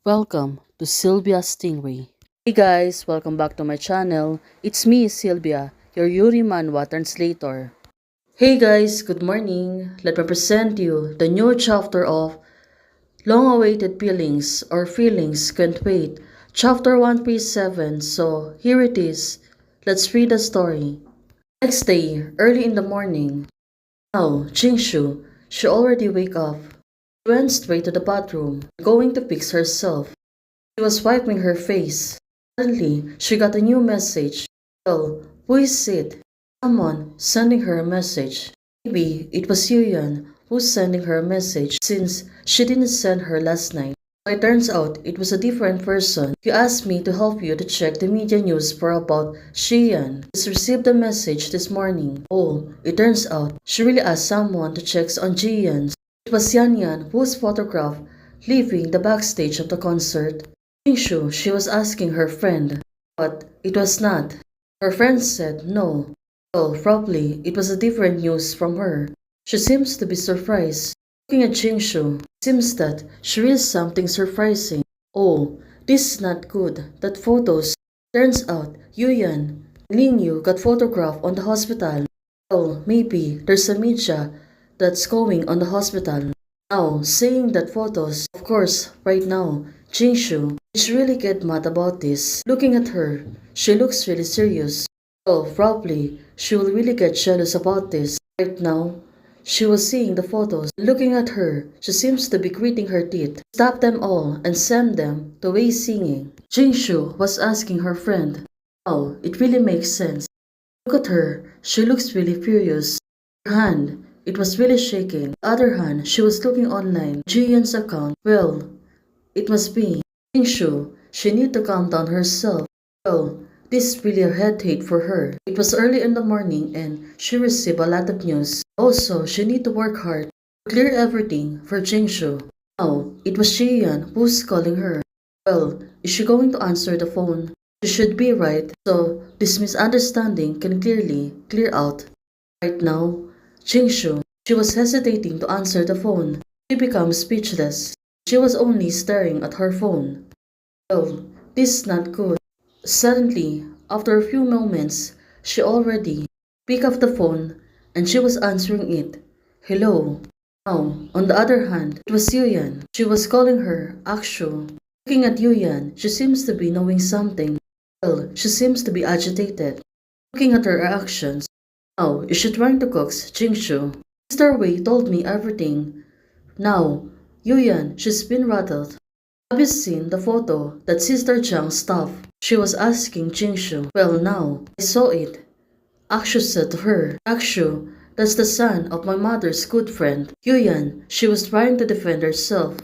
Welcome to Sylvia Stingray. Hey guys, welcome back to my channel. It's me, Sylvia, your Yuri Manhwa translator. Hey guys, good morning. Let me present you the new chapter of Long-Awaited Feelings or Feelings Can't Wait, chapter 137. So here it is. Let's read the story. Next day, early in the morning. Now, Jingshu, she already wake up. She went straight to the bathroom, going to fix herself. She was wiping her face. Suddenly, she got a new message. Well, who is it? Someone sending her a message. Maybe it was Yuyan who's sending her a message since she didn't send her last night. But it turns out it was a different person. You asked me to help you to check the media news for about Shiyan. Just received a message this morning. Oh, it turns out she really asked someone to check on Jiyan. It was Yan Yan who was photographed leaving the backstage of the concert. Jingshu, she was asking her friend, but it was not. Her friend said no. Well, probably it was a different news from her. She seems to be surprised. Looking at Jingshu, it seems that she reads something surprising. Oh, this is not good. That photos. Turns out Yuyan and Ling Yu got photographed on the hospital. Well, maybe there's a media that's going on the hospital. Now, saying that photos, of course, right now, Jingshu is really get mad about this. Looking at her, she looks really serious. Well, probably she will really get jealous about this. Right now, she was seeing the photos. Looking at her, she seems to be gritting her teeth. Stop them all and send them to Wei singing. Jingshu was asking her friend. Oh, it really makes sense. Look at her, she looks really furious. Her hand, it was really shaking. The other hand, she was looking online. Jiyan's account. Well, it must be. Jingshu, she need to calm down herself. Well, this is really a headache for her. It was early in the morning and she received a lot of news. Also, she need to work hard to clear everything for Jingshu. Now, it was Jiyan who's calling her. Well, is she going to answer the phone? She should be right, so this misunderstanding can clearly clear out. Right now, Jingshu, she was hesitating to answer the phone. She became speechless. She was only staring at her phone. Well, this is not good. Suddenly, after a few moments, she already picked up the phone and she was answering it. Hello. Now, on the other hand, it was Yuyan. She was calling her Akshu. Looking at Yuyan, she seems to be knowing something. Well, she seems to be agitated. Looking at her actions. Now, is she trying to coax Jingshu? Mr. Wei told me everything. Now, Yuyan, she's been rattled. Have you seen the photo that Sister Jiang stuffed? She was asking Jingshu. Well, now, I saw it. Akshu said to her. Akshu, that's the son of my mother's good friend. Yuyan, she was trying to defend herself.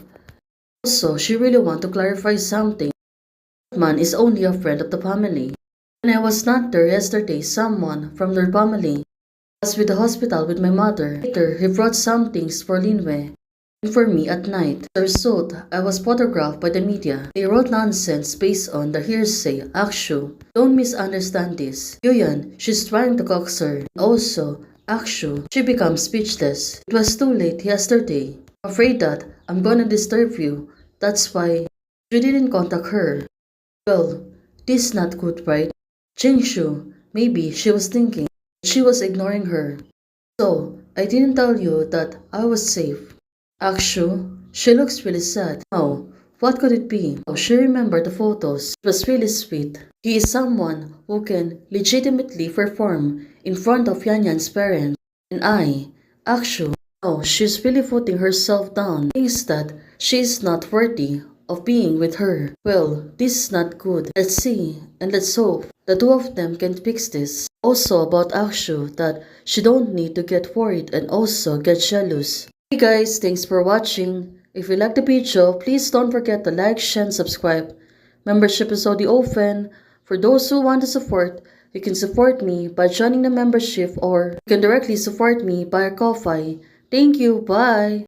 Also, she really wanted to clarify something. That man is only a friend of the family. When I was not there yesterday, someone from their family was with the hospital with my mother. Later, he brought some things for Linwei and for me at night. As a result, I was photographed by the media. They wrote nonsense based on the hearsay. Akshu, don't misunderstand this. Yuyan, she's trying to coax her. Also, Akshu, she becomes speechless. It was too late yesterday. I'm afraid that I'm gonna disturb you. That's why you didn't contact her. Well, this is not good, right? Jingshu, maybe she was thinking she was ignoring her. So, I didn't tell you that I was safe. Akshu, she looks really sad. Oh, what could it be? Oh, she remembered the photos. It was really sweet. He is someone who can legitimately perform in front of Yanyan's parents. And Akshu, oh, she's really putting herself down. Thinks that she is not worthy of being with her. Well, this is not good. Let's see and let's hope the two of them can fix this. Also about Akshu that she don't need to get worried and also get jealous. Hey guys, thanks for watching. If you like the video, please don't forget to like, share, and subscribe. Membership is already open. For those who want to support, you can support me by joining the membership or you can directly support me via Ko-Fi. Thank you, bye!